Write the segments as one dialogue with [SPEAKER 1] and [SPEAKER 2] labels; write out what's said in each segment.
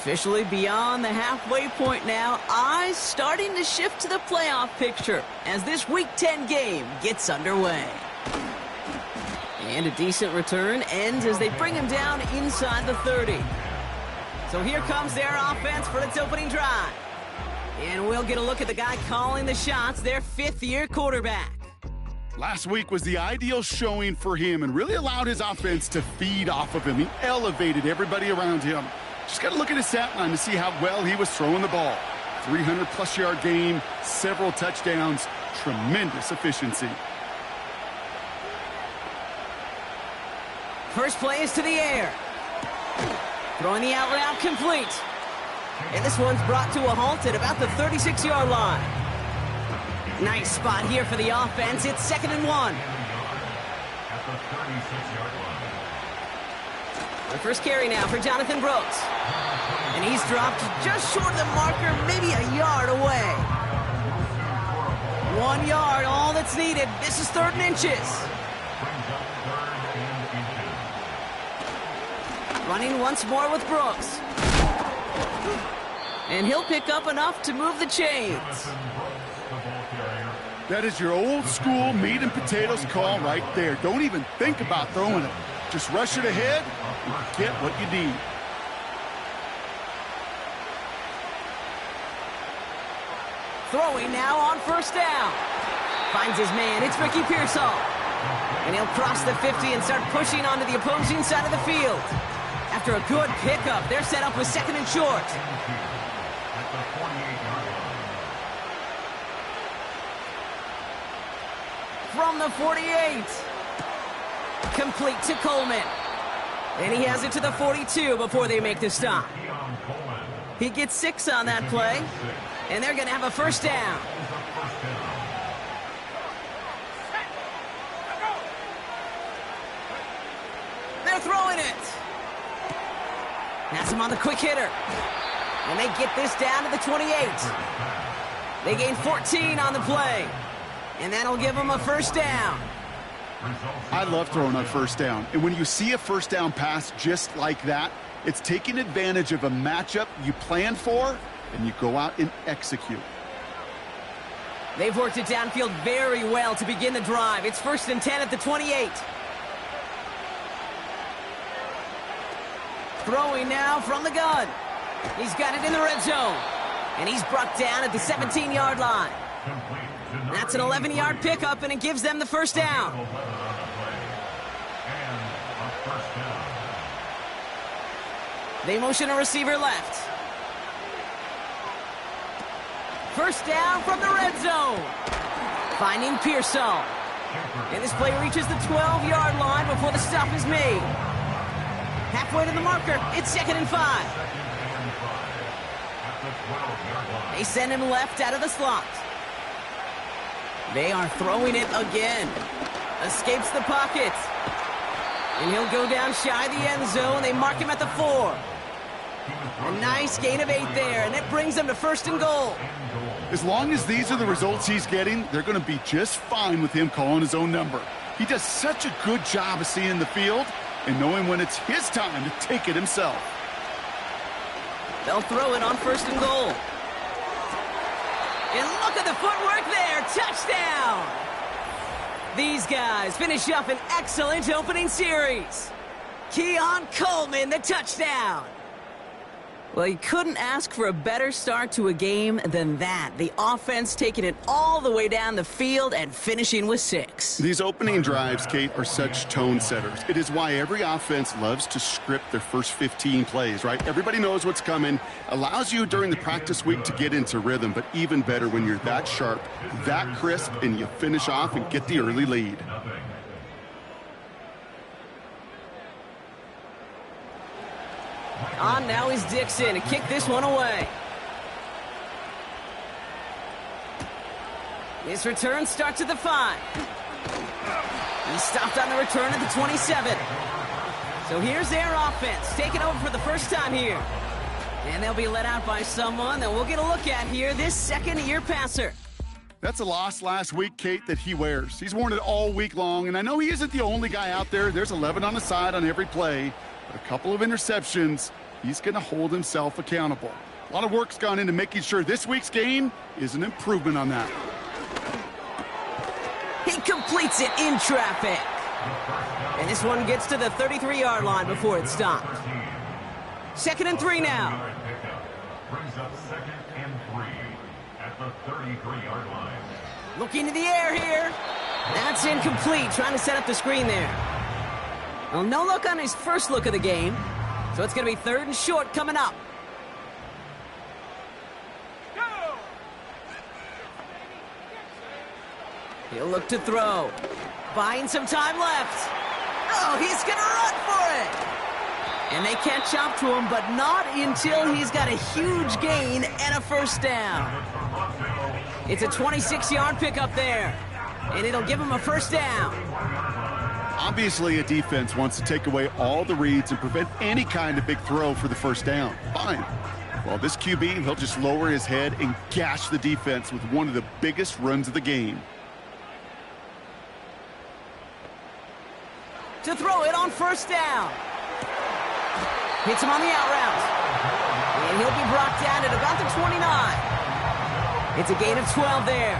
[SPEAKER 1] Officially beyond the halfway point now, eyes starting to shift to the playoff picture as this Week 10 game gets underway. And a decent return ends as they bring him down inside the 30. So here comes their offense for its opening drive. And we'll get a look at the guy calling the shots, their fifth-year quarterback.
[SPEAKER 2] Last week was the ideal showing for him and really allowed his offense to feed off of him. He elevated everybody around him. Just got to look at his stat line to see how well he was throwing the ball. 300-plus yard game, several touchdowns, tremendous efficiency.
[SPEAKER 1] First play is to the air. Throwing the out route complete. And this one's brought to a halt at about the 36-yard line. Nice spot here for the offense. It's 2nd and 1. The first carry now for Jonathan Brooks. And he's dropped just short of the marker, maybe a yard away. 1 yard, all that's needed. This is 3rd and inches. Running once more with Brooks. And he'll pick up enough to move the chains.
[SPEAKER 2] That is your old school meat and potatoes call right there. Don't even think about throwing it. Just rush it ahead and get what you need.
[SPEAKER 1] Throwing now on 1st down. Finds his man. It's Ricky Pearsall. And he'll cross the 50 and start pushing onto the opposing side of the field. After a good pickup, they're set up with 2nd and short. From the 48. Complete to Coleman. And he has it to the 42 before they make the stop. He gets 6 on that play. And they're going to have a 1st down. They're throwing it. Has him on the quick hitter. And they get this down to the 28. They gain 14 on the play. And that'll give them a 1st down.
[SPEAKER 2] I love throwing on 1st down. And when you see a 1st down pass just like that, it's taking advantage of a matchup you plan for, and you go out and execute.
[SPEAKER 1] They've worked it downfield very well to begin the drive. It's 1st and 10 at the 28. Throwing now from the gun. He's got it in the red zone. And he's brought down at the 17-yard line. That's an 11-yard pickup, and it gives them the 1st down. They motion a receiver left. 1st down from the red zone. Finding Pearsall. And this play reaches the 12-yard line before the stop is made. Halfway to the marker, it's 2nd and 5. They send him left out of the slot. They are throwing it again. Escapes the pocket. And he'll go down shy of the end zone. They mark him at the 4. A nice gain of 8 there, and it brings them to 1st and goal.
[SPEAKER 2] As long as these are the results he's getting, they're going to be just fine with him calling his own number. He does such a good job of seeing the field and knowing when it's his time to take it himself.
[SPEAKER 1] They'll throw it on 1st and goal. And look at the footwork there. Touchdown! These guys finish up an excellent opening series. Keon Coleman, the touchdown. Well, you couldn't ask for a better start to a game than that. The offense taking it all the way down the field and finishing with 6.
[SPEAKER 2] These opening drives, Kate, are such tone setters. It is why every offense loves to script their first 15 plays, right? Everybody knows what's coming. Allows you during the practice week to get into rhythm, but even better when you're that sharp, that crisp, and you finish off and get the early lead.
[SPEAKER 1] On now is Dixon to kick this one away. His return starts at the 5. He stopped on the return at the 27. So here's their offense, taking over for the first time here. And they'll be let out by someone that we'll get a look at here, this second-year passer.
[SPEAKER 2] That's a loss last week, Kate, that he wears. He's worn it all week long, and I know he isn't the only guy out there. There's 11 on the side on every play, but a couple of interceptions. he's going to hold himself accountable. A lot of work's gone into making sure this week's game is an improvement on that.
[SPEAKER 1] He completes it in traffic. And this one gets to the 33-yard line before it stopped. 2nd and 3 now.
[SPEAKER 3] Brings up 2nd and 3 at the 33-yard line.
[SPEAKER 1] Looking to the air here. That's incomplete, trying to set up the screen there. Well, no luck on his first look of the game, so it's going to be 3rd and short coming up. He'll look to throw. Buying some time left. Oh, he's going to run for it. And they catch up to him, but not until he's got a huge gain and a first down. It's a 26-yard pickup there, and it'll give him a first down.
[SPEAKER 2] Obviously, a defense wants to take away all the reads and prevent any kind of big throw for the first down. Fine. Well, this QB, he'll just lower his head and gash the defense with one of the biggest runs of the game.
[SPEAKER 1] To throw it on first down. Hits him on the out route. And he'll be brought down at about the 29. It's a gain of 12 there.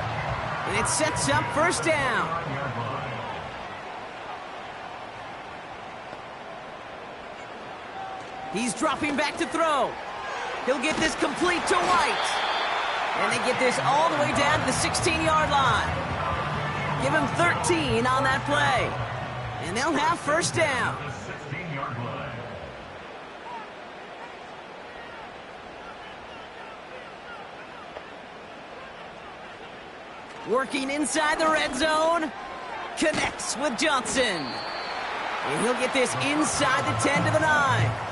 [SPEAKER 1] And it sets up first down. He's dropping back to throw. He'll get this complete to White. And they get this all the way down to the 16-yard line. Give him 13 on that play. And they'll have first down. Working inside the red zone. Connects with Johnson. And he'll get this inside the 10 to the 9.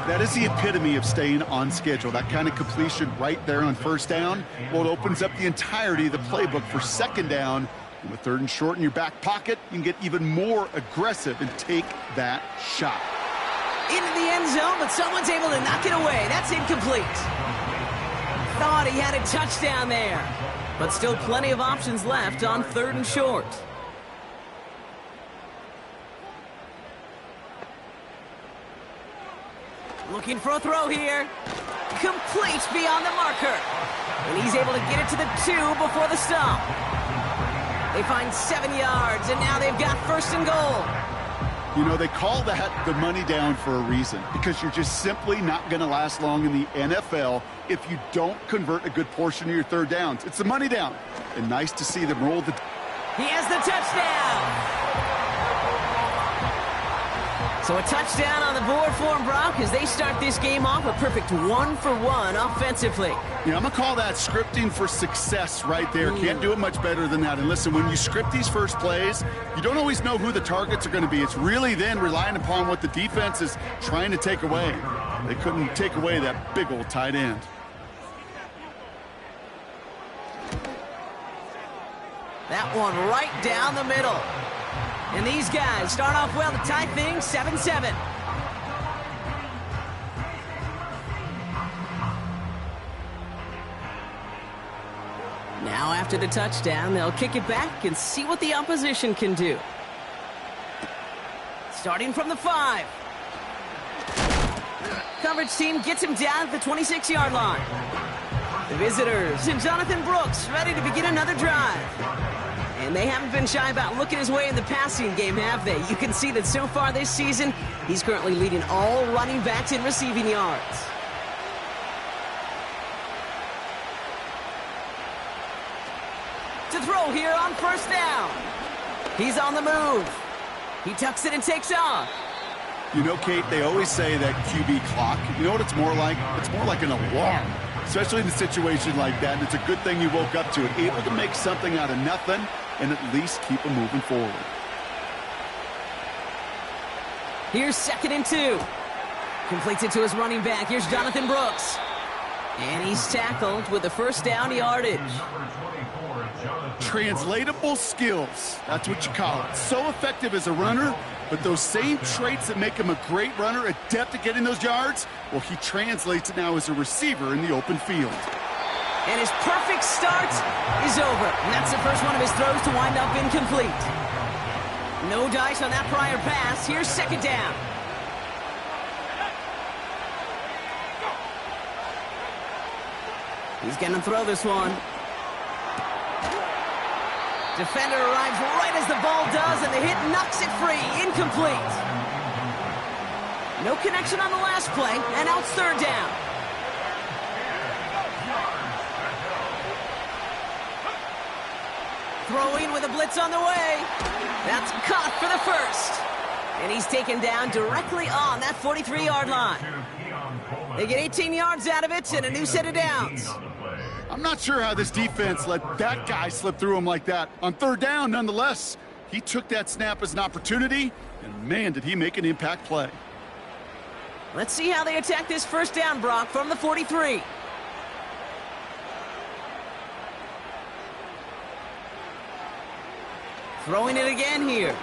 [SPEAKER 2] That is the epitome of staying on schedule. That kind of completion right there on first down. Well, it opens up the entirety of the playbook for second down. And with 3rd and short in your back pocket, you can get even more aggressive and take that shot.
[SPEAKER 1] Into the end zone, but someone's able to knock it away. That's incomplete. Thought he had a touchdown there. But still plenty of options left on 3rd and short. Looking for a throw here. Complete beyond the marker. And he's able to get it to the 2 before the stop. They find 7 yards, and now they've got 1st and goal.
[SPEAKER 2] You know, they call that the money down for a reason, because you're just simply not going to last long in the NFL if you don't convert a good portion of your 3rd downs. It's the money down. And nice to see them roll the...
[SPEAKER 1] He has the touchdown. So a touchdown on the board for them, Brock, as they start this game off a perfect 1-for-1 offensively.
[SPEAKER 2] Yeah, I'm going to call that scripting for success right there. Can't do it much better than that. And listen, when you script these first plays, you don't always know who the targets are going to be. It's really then relying upon what the defense is trying to take away. They couldn't take away that big old tight end.
[SPEAKER 1] That one right down the middle. And these guys start off well to tie things 7-7. Now after the touchdown, they'll kick it back and see what the opposition can do. Starting from the 5. Coverage team gets him down at the 26-yard line. The visitors and Jonathan Brooks ready to begin another drive. And they haven't been shy about looking his way in the passing game, have they? You can see that so far this season, he's currently leading all running backs in receiving yards. To throw here on first down. He's on the move. He tucks it and takes off.
[SPEAKER 2] You know, Kate, they always say that QB clock, you know what it's more like? It's more like an alarm, especially in a situation like that. And it's a good thing you woke up to it, able to make something out of nothing and at least keep them moving forward.
[SPEAKER 1] Here's 2nd and 2. Completes it to his running back. Here's Jonathan Brooks. And he's tackled with the first down yardage.
[SPEAKER 2] Translatable skills. That's what you call it. So effective as a runner, but those same traits that make him a great runner, adept at getting those yards, well, he translates it now as a receiver in the open field.
[SPEAKER 1] And his perfect start is over. And that's the first one of his throws to wind up incomplete. No dice on that prior pass. Here's 2nd down. He's going to throw this one. Defender arrives right as the ball does, and the hit knocks it free. Incomplete. No connection on the last play, and now it's third down. Throwing with a blitz on the way. That's caught for the first. And he's taken down directly on that 43-yard line. They get 18 yards out of it and a new set of downs.
[SPEAKER 2] I'm not sure how this defense let that guy slip through him like that. On third down, nonetheless, he took that snap as an opportunity, and man, did he make an impact play.
[SPEAKER 1] Let's see how they attack this first down, Brock, from the 43. Throwing it again here.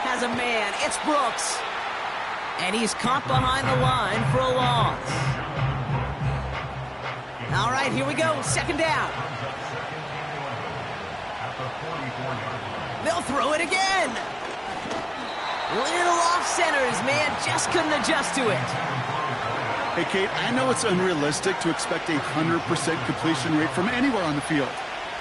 [SPEAKER 1] Has a man. It's Brooks. And he's caught behind the line for a loss. All right, here we go. Second down. They'll throw it again. Little off center. His man just couldn't adjust to it.
[SPEAKER 2] Hey, Kate, I know it's unrealistic to expect a 100% completion rate from anywhere on the field.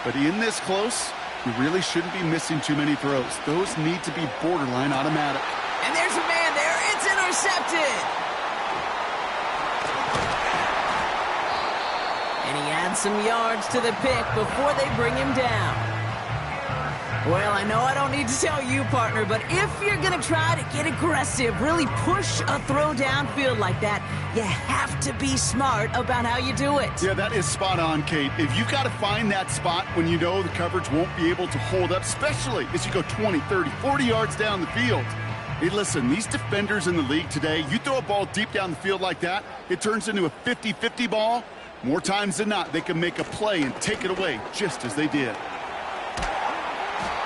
[SPEAKER 2] But in this close, you really shouldn't be missing too many throws. Those need to be borderline automatic.
[SPEAKER 1] And there's a man there. It's intercepted. And he adds some yards to the pick before they bring him down. Well, I know I don't need to tell you, partner, but if you're going to try to get aggressive, really push a throw downfield like that, you have to be smart about how you do it.
[SPEAKER 2] Yeah, that is spot on, Kate. If you've got to find that spot when you know the coverage won't be able to hold up, especially as you go 20, 30, 40 yards down the field. Hey, listen, these defenders in the league today, you throw a ball deep down the field like that, it turns into a 50-50 ball. More times than not, they can make a play and take it away just as they did.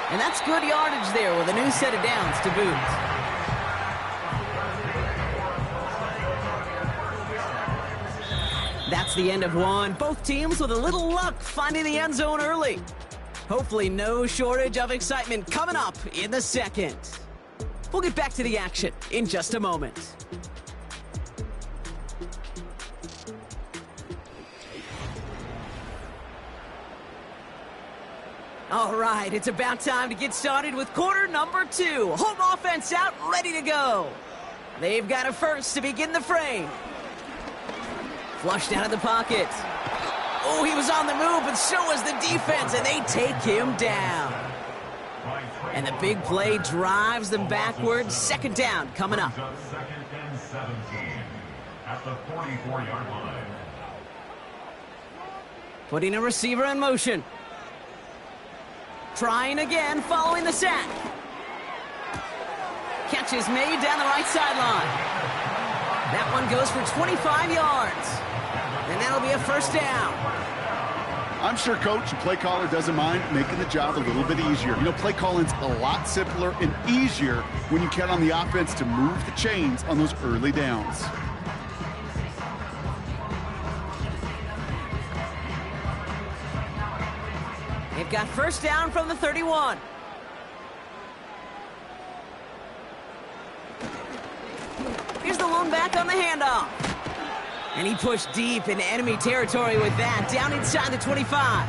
[SPEAKER 1] And that's good yardage there with a new set of downs to boot. That's the end of one. Both teams with a little luck finding the end zone early. Hopefully no shortage of excitement coming up in the second. We'll get back to the action in just a moment. All right, it's about time to get started with quarter number 2. Home offense out, ready to go. They've got a first to begin the frame. Flushed out of the pocket. Oh, he was on the move, but so was the defense, and they take him down. And the big play drives them backwards. Second down coming up.
[SPEAKER 3] Second and 17 at the 44-yard line.
[SPEAKER 1] Putting a receiver in motion. Trying again, following the sack. Catch is made down the right sideline. That one goes for 25 yards. And that'll be a first down.
[SPEAKER 2] I'm sure coach and play caller doesn't mind making the job a little bit easier. You know, play calling's a lot simpler and easier when you count on the offense to move the chains on those early downs.
[SPEAKER 1] They've got first down from the 31. Here's the lone back on the handoff. And he pushed deep into enemy territory with that, down inside the 25.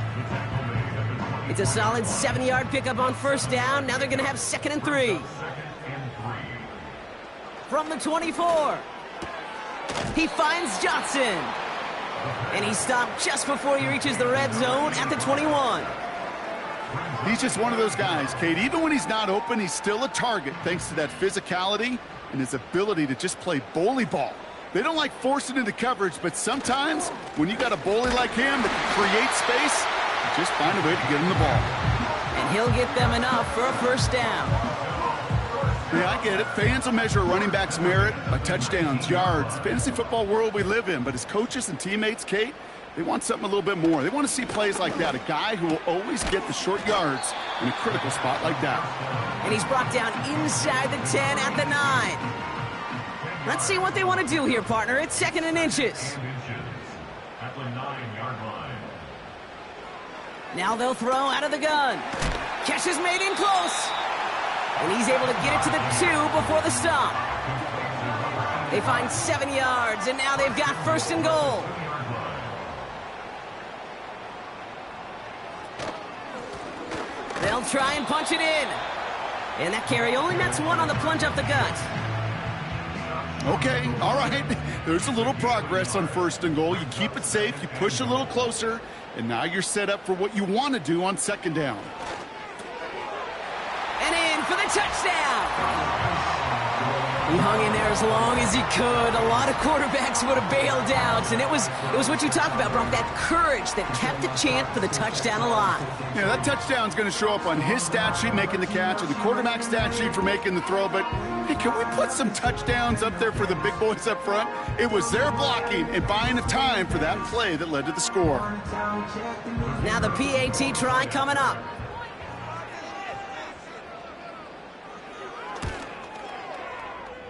[SPEAKER 1] It's a solid 7-yard pickup on first down. Now they're going to have second and 3. From the 24. He finds Johnson. And he stopped just before he reaches the red zone at the 21.
[SPEAKER 2] He's just one of those guys, Kate. Even when he's not open, he's still a target thanks to that physicality and his ability to just play bully ball. They don't like forcing into coverage, but sometimes when you got a bully like him that can create space, you just find a way to get him the ball.
[SPEAKER 1] And he'll get them enough for a first down.
[SPEAKER 2] Yeah, I get it. Fans will measure a running back's merit by touchdowns, yards, the fantasy football world we live in. But as coaches and teammates, Kate, they want something a little bit more. They want to see plays like that, a guy who will always get the short yards in a critical spot like that.
[SPEAKER 1] And he's brought down inside the 10 at the 9. Let's see what they want to do here, partner. It's second and inches.
[SPEAKER 3] At the 9-yard line.
[SPEAKER 1] Now they'll throw out of the gun. Catch is made in close. And he's able to get it to the 2 before the stop. They find 7 yards, and now they've got first and goal. They'll try and punch it in. And that carry only nets one on the plunge up the gut.
[SPEAKER 2] Okay, all right. There's a little progress on 1st and goal. You keep it safe, you push a little closer, and now you're set up for what you want to do on 2nd down.
[SPEAKER 1] And in for the touchdown. He hung in there as long as he could. A lot of quarterbacks would have bailed out, and it was what you talked about, Brock, that courage that kept the chant for the touchdown alive.
[SPEAKER 2] Yeah, that touchdown's going to show up on his stat sheet making the catch and the quarterback's stat sheet for making the throw, but hey, can we put some touchdowns up there for the big boys up front? It was their blocking and buying of time for that play that led to the score.
[SPEAKER 1] Now the PAT try coming up.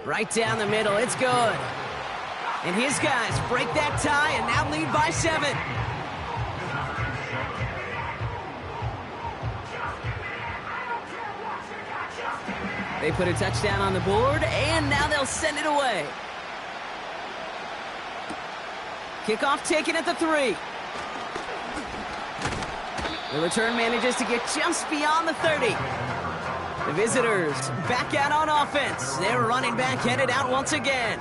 [SPEAKER 1] Right down the middle, it's good. And his guys break that tie and now lead by 7. They put a touchdown on the board, and now they'll send it away. Kickoff taken at the 3. The return manages to get just beyond the 30. The visitors back out on offense. Their running back headed out once again.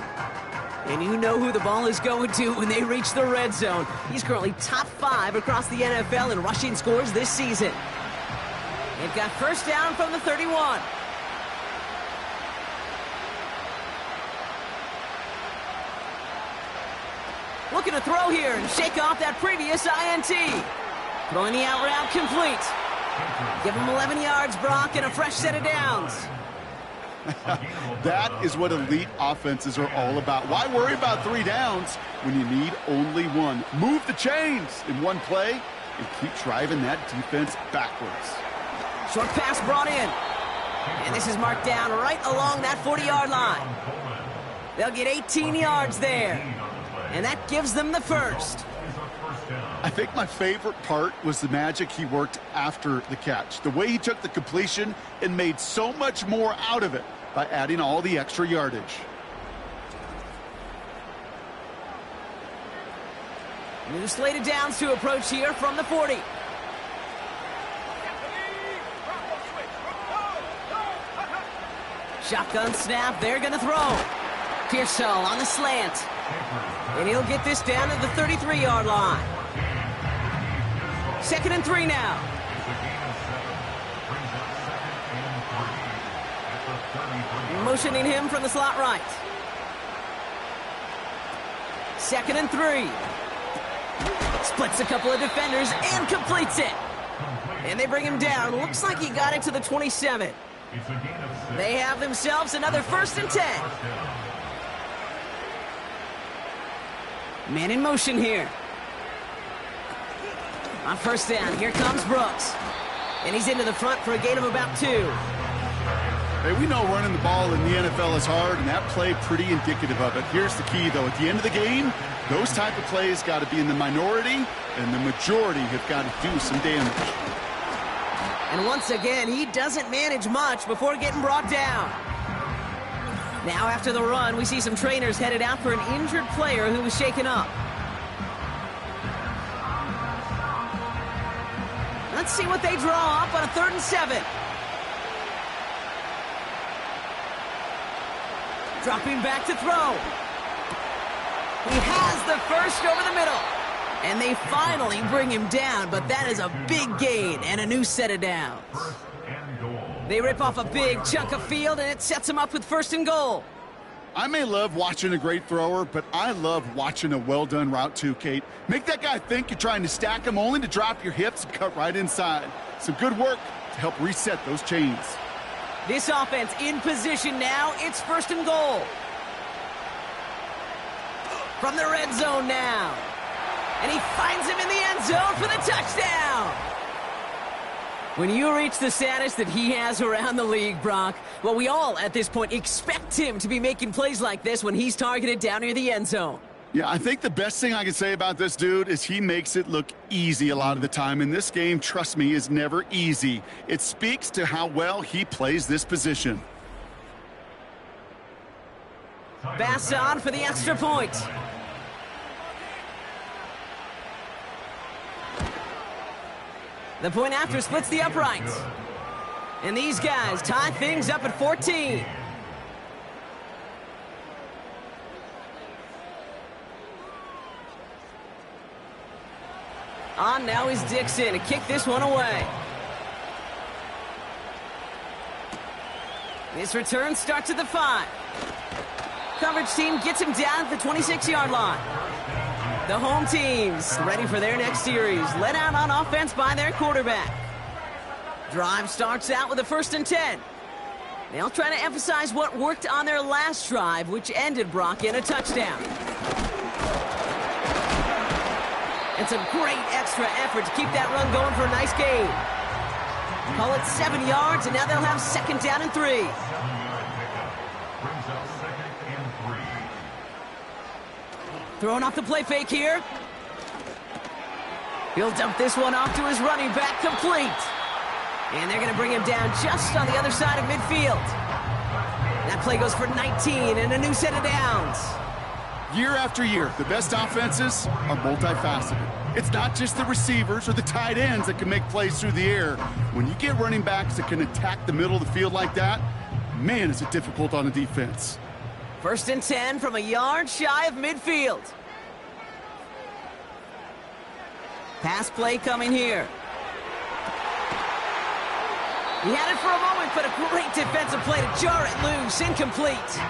[SPEAKER 1] And you know who the ball is going to when they reach the red zone. He's currently top 5 across the NFL in rushing scores this season. They've got 1st down from the 31. Looking to throw here and shake off that previous INT. Throwing the out route complete. Give him 11 yards, Brock, and a fresh set of downs.
[SPEAKER 2] That is what elite offenses are all about. Why worry about 3 downs when you need only 1? Move the chains in one play and keep driving that defense backwards.
[SPEAKER 1] Short pass brought in. And this is marked down right along that 40-yard line. They'll get 18 yards there. And that gives them the 1st.
[SPEAKER 2] I think my favorite part was the magic he worked after the catch. The way he took the completion and made so much more out of it by adding all the extra yardage.
[SPEAKER 1] New slated downs to approach here from the 40. Shotgun snap, they're going to throw. Pearsall on the slant. And he'll get this down to the 33-yard line. 2nd and 3 now. Motioning him from the slot right. 2nd and 3. Splits a couple of defenders and completes it. And they bring him down. Looks like he got it to the 27. They have themselves another 1st and 10. Man in motion here. On 1st down, here comes Brooks. And he's into the front for a gain of about 2.
[SPEAKER 2] Hey, we know running the ball in the NFL is hard, and that play pretty indicative of it. Here's the key, though. At the end of the game, those type of plays got to be in the minority, and the majority have got to do some damage.
[SPEAKER 1] And once again, he doesn't manage much before getting brought down. Now after the run, we see some trainers headed out for an injured player who was shaken up. Let's see what they draw up on a 3rd and 7. Dropping back to throw. He has the 1st over the middle. And they finally bring him down, but that is a big gain and a new set of downs. They rip off a big chunk of field, and it sets them up with 1st and goal.
[SPEAKER 2] I may love watching a great thrower, but I love watching a well-done route too, Kate. Make that guy think you're trying to stack him only to drop your hips and cut right inside. Some good work to help reset those chains.
[SPEAKER 1] This offense in position now. It's 1st and goal. From the red zone now. And he finds him in the end zone for the touchdown. When you reach the status that he has around the league, Brock, well, we all at this point expect him to be making plays like this when he's targeted down near the end zone.
[SPEAKER 2] Yeah, I think the best thing I can say about this dude is he makes it look easy a lot of the time. And this game, trust me, is never easy. It speaks to how well he plays this position.
[SPEAKER 1] Bass on for the extra point. The point after splits the uprights. And these guys tie things up at 14. On now is Dixon to kick this one away. This return starts at the 5. Coverage team gets him down at the 26-yard line. The home team's ready for their next series, led out on offense by their quarterback. Drive starts out with a 1st and 10. They'll try to emphasize what worked on their last drive, which ended, Brock, in a touchdown. It's a great extra effort to keep that run going for a nice gain. Call it 7 yards, and now they'll have 2nd down and 3.
[SPEAKER 3] 7-yard pickup brings up 2nd and 3.
[SPEAKER 1] Throwing off the play fake here. He'll dump this one off to his running back, complete. And they're going to bring him down just on the other side of midfield. That play goes for 19 and a new set of downs.
[SPEAKER 2] Year after year, the best offenses are multifaceted. It's not just the receivers or the tight ends that can make plays through the air. When you get running backs that can attack the middle of the field like that, man, is it difficult on a defense.
[SPEAKER 1] 1st and 10 from a yard shy of midfield. Pass play coming here. He had it for a moment, but a great defensive play to jar it loose. Incomplete.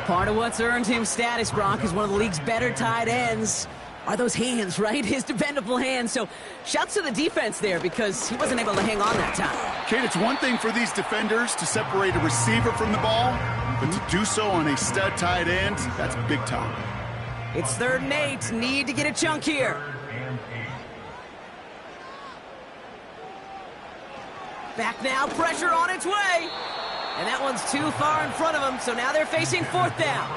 [SPEAKER 1] Part of what's earned him status, Brock, is one of the league's better tight ends. Are those hands, right? His dependable hands. So shouts to the defense there because he wasn't able to hang on that time.
[SPEAKER 2] Kate, it's one thing for these defenders to separate a receiver from the ball, but to do so on a stud tight end, that's big time.
[SPEAKER 1] It's 3rd and 8. Need to get a chunk here. Back now, pressure on its way. And that one's too far in front of them, so now they're facing 4th down.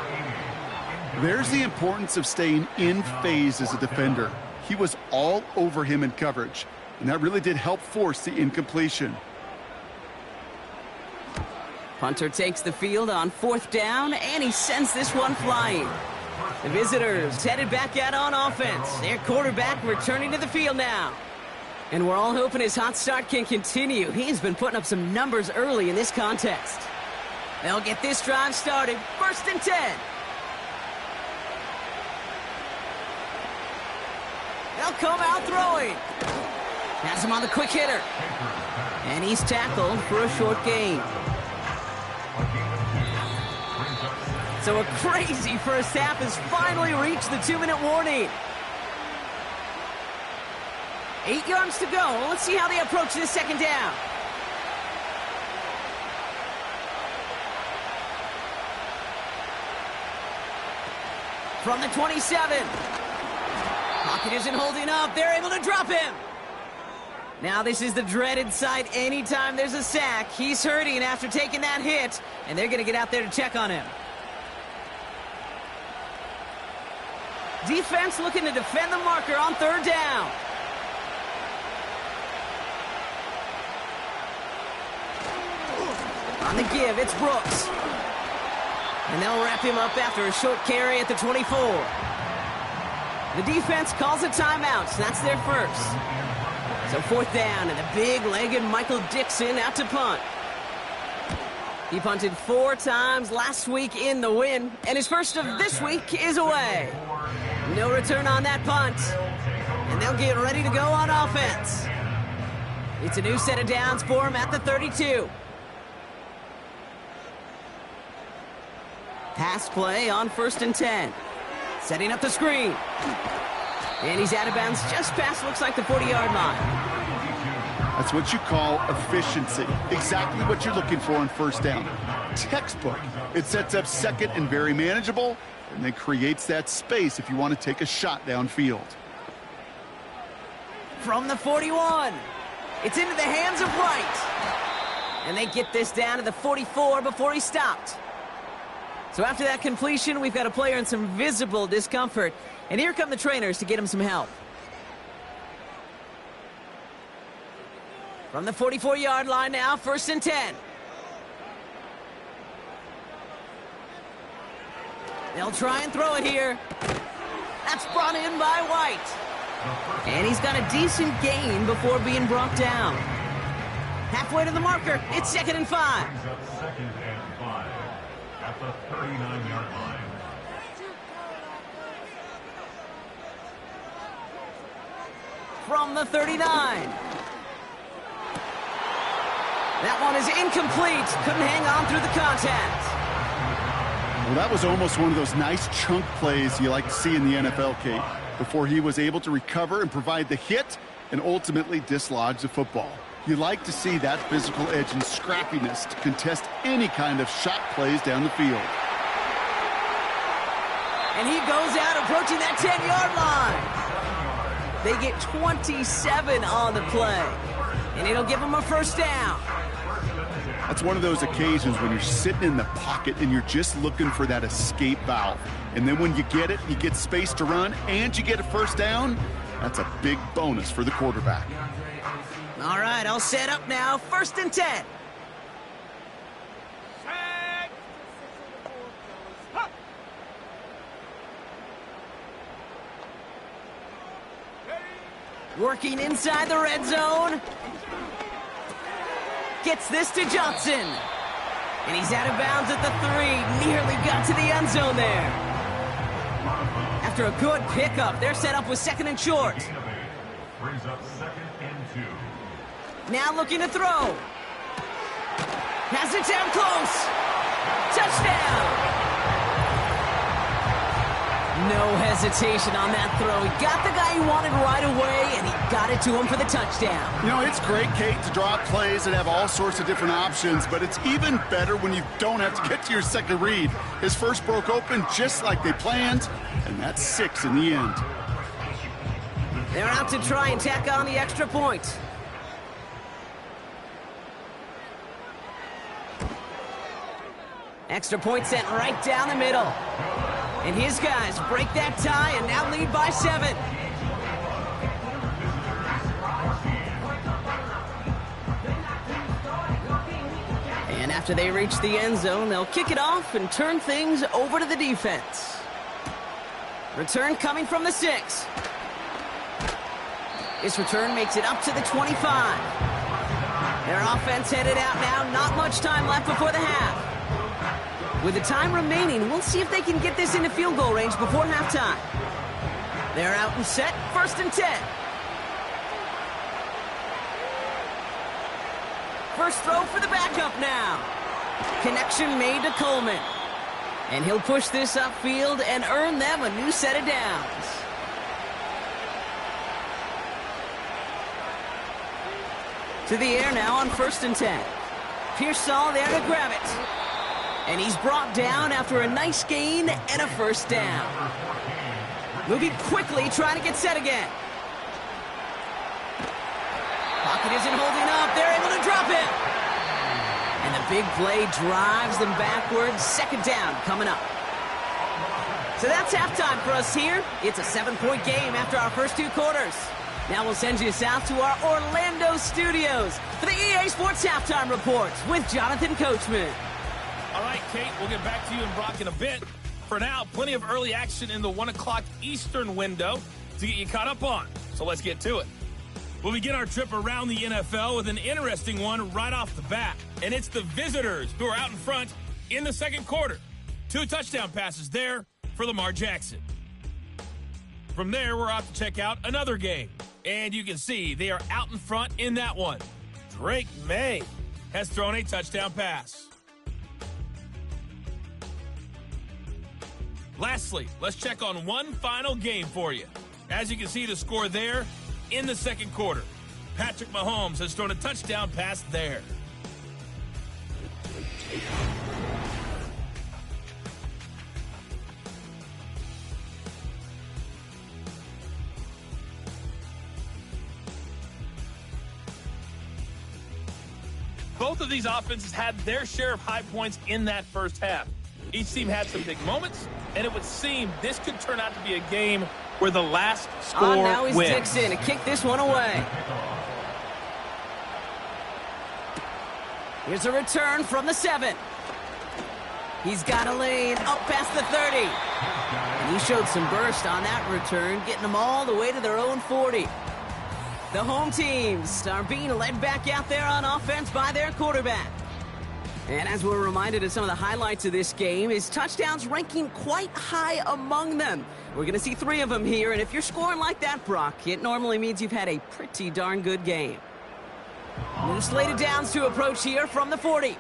[SPEAKER 2] There's the importance of staying in phase as a defender. He was all over him in coverage, and that really did help force the incompletion.
[SPEAKER 1] Punter takes the field on 4th down, and he sends this one flying. The visitors headed back out on offense. Their quarterback returning to the field now. And we're all hoping his hot start can continue. He's been putting up some numbers early in this contest. They'll get this drive started. 1st and 10. They'll come out throwing. Has him on the quick hitter. And he's tackled for a short gain. So a crazy first half has finally reached the 2-minute warning. 8 yards to go. Let's see how they approach this 2nd down. From the 27. Pocket isn't holding up. They're able to drop him. Now this is the dreaded sight anytime there's a sack. He's hurting after taking that hit, and they're going to get out there to check on him. Defense looking to defend the marker on 3rd down. On the give, it's Brooks. And they'll wrap him up after a short carry at the 24. The defense calls a timeout. That's their first. So 4th down, and the big-legged Michael Dixon out to punt. He punted 4 times last week in the win, and his first of this week is away. No return on that punt. And they'll get ready to go on offense. It's a new set of downs for him at the 32. Pass play on 1st and 10. Setting up the screen. And he's out of bounds just past, looks like, the 40-yard line.
[SPEAKER 2] That's what you call efficiency. Exactly what you're looking for on 1st down. Textbook. It sets up 2nd and very manageable, and then creates that space if you want to take a shot downfield.
[SPEAKER 1] From the 41. It's into the hands of Wright. And they get this down to the 44 before he stopped. So after that completion, we've got a player in some visible discomfort. And here come the trainers to get him some help. From the 44-yard line now, 1st and 10. They'll try and throw it here. That's brought in by White. And he's got a decent gain before being brought down. Halfway to the marker. It's 2nd and 5.
[SPEAKER 3] Brings up 2nd and 5 at the 39-yard line.
[SPEAKER 1] From the 39. That one is incomplete. Couldn't hang on through the contact.
[SPEAKER 2] Well, that was almost one of those nice chunk plays you like to see in the NFL, Kate, before he was able to recover and provide the hit and ultimately dislodge the football. You like to see that physical edge and scrappiness to contest any kind of shot plays down the field.
[SPEAKER 1] And he goes out approaching that 10-yard line. They get 27 on the play, and it'll give them a first down.
[SPEAKER 2] That's one of those occasions when you're sitting in the pocket and you're just looking for that escape valve. And then when you get it, you get space to run, and you get a first down. That's a big bonus for the quarterback.
[SPEAKER 1] All right, I'll set up now. 1st and 10. Working inside the red zone. Gets this to Johnson. And he's out of bounds at the 3. Nearly got to the end zone there. After a good pickup, they're set up with 2nd and short.
[SPEAKER 3] Brings up 2nd and 2.
[SPEAKER 1] Now looking to throw. Has it down close. Touchdown. No hesitation on that throw. He got the guy he wanted right away, and he got it to him for the touchdown.
[SPEAKER 2] You know, it's great, Kate, to draw up plays that have all sorts of different options, but it's even better when you don't have to get to your second read. His first broke open just like they planned, and that's 6 in the end.
[SPEAKER 1] They're out to try and tack on the extra point. Extra point sent right down the middle. And his guys break that tie and now lead by 7. And after they reach the end zone, they'll kick it off and turn things over to the defense. Return coming from the 6. This return makes it up to the 25. Their offense headed out now. Not much time left before the half. With the time remaining, we'll see if they can get this into field goal range before halftime. They're out and set. 1st and 10. First throw for the backup now. Connection made to Coleman. And he'll push this upfield and earn them a new set of downs. To the air now on 1st and 10. Pearsall there to grab it. And he's brought down after a nice gain and a first down. Moving quickly, trying to get set again. Pocket isn't holding up. They're able to drop it. And the big play drives them backwards. 2nd down coming up. So that's halftime for us here. It's a 7-point game after our first 2 quarters. Now we'll send you south to our Orlando studios for the EA Sports Halftime Report with Jonathan Coachman.
[SPEAKER 4] All right, Kate, we'll get back to you and Brock in a bit. For now, plenty of early action in the 1 o'clock Eastern window to get you caught up on. So let's get to it. We'll begin our trip around the NFL with an interesting one right off the bat. And it's the visitors who are out in front in the 2nd quarter. 2 touchdown passes there for Lamar Jackson. From there, we're off to check out another game. And you can see they are out in front in that one. Drake May has thrown a touchdown pass. Lastly, let's check on one final game for you. As you can see the score there in the 2nd quarter. Patrick Mahomes has thrown a touchdown pass there. Both of these offenses had their share of high points in that first half. Each team had some big moments, and it would seem this could turn out to be a game where the last score
[SPEAKER 1] now he's
[SPEAKER 4] wins.
[SPEAKER 1] Dixon to kick this one away. Here's a return from the 7. He's got a lane up past the 30. And He showed some burst on that return, getting them all the way to their own 40. The home teams are being led back out there on offense by their quarterback. And as we're reminded of some of the highlights of this game, his touchdowns ranking quite high among them. We're going to see 3 of them here, and if you're scoring like that, Brock, it normally means you've had a pretty darn good game. New slated downs to approach here from the 40.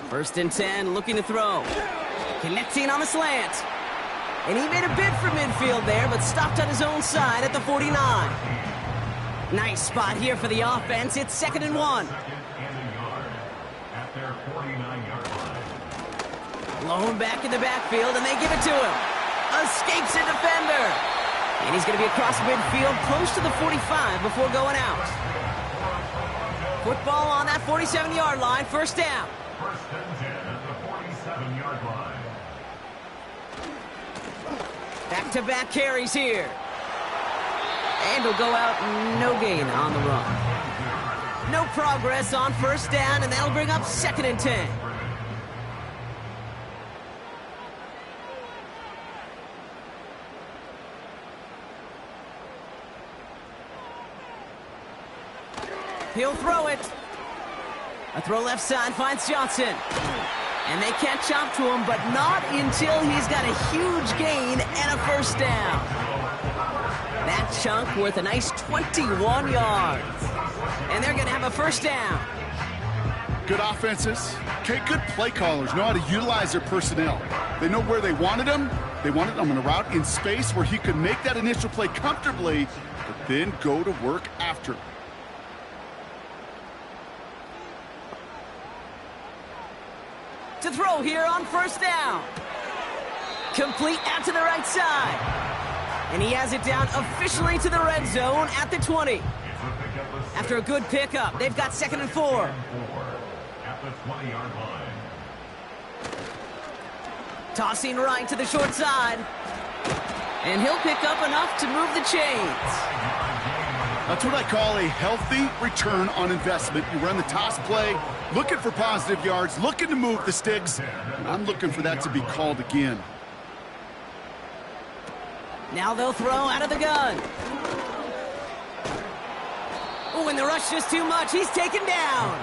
[SPEAKER 1] First and 10, looking to throw. Connecting on the slant. And he made a bid for midfield there, but stopped on his own side at the 49. Nice spot here for the offense. It's 2nd and 1.
[SPEAKER 3] At their 49-yard line.
[SPEAKER 1] Blown back in the backfield, and they give it to him. Escapes a defender. And he's going to be across midfield, close to the 45 before going out. Football on that 47-yard line, first down.
[SPEAKER 3] First and 10 at the 47-yard line.
[SPEAKER 1] Back-to-back carries here. And he'll go out, no gain on the run. No progress on first down, and that'll bring up 2nd and 10. He'll throw it. A throw left side finds Johnson. And they can't chop to him, but not until he's got a huge gain and a first down. That chunk worth a nice 21 yards. And they're going to have a first down.
[SPEAKER 2] Good offenses. Okay, good play callers know how to utilize their personnel. They know where they wanted them. They wanted them on a route in space where he could make that initial play comfortably, but then go to work after.
[SPEAKER 1] To throw here on first down. Complete out to the right side. And he has it down officially to the red zone at the 20. After a good pickup, they've got 2nd and 4.
[SPEAKER 3] At the 20-yard line.
[SPEAKER 1] Tossing right to the short side. And he'll pick up enough to move the chains.
[SPEAKER 2] That's what I call a healthy return on investment. You run the toss play, looking for positive yards, looking to move the sticks. And I'm looking for that to be called again.
[SPEAKER 1] Now they'll throw out of the gun. Oh, and the rush is too much. He's taken down.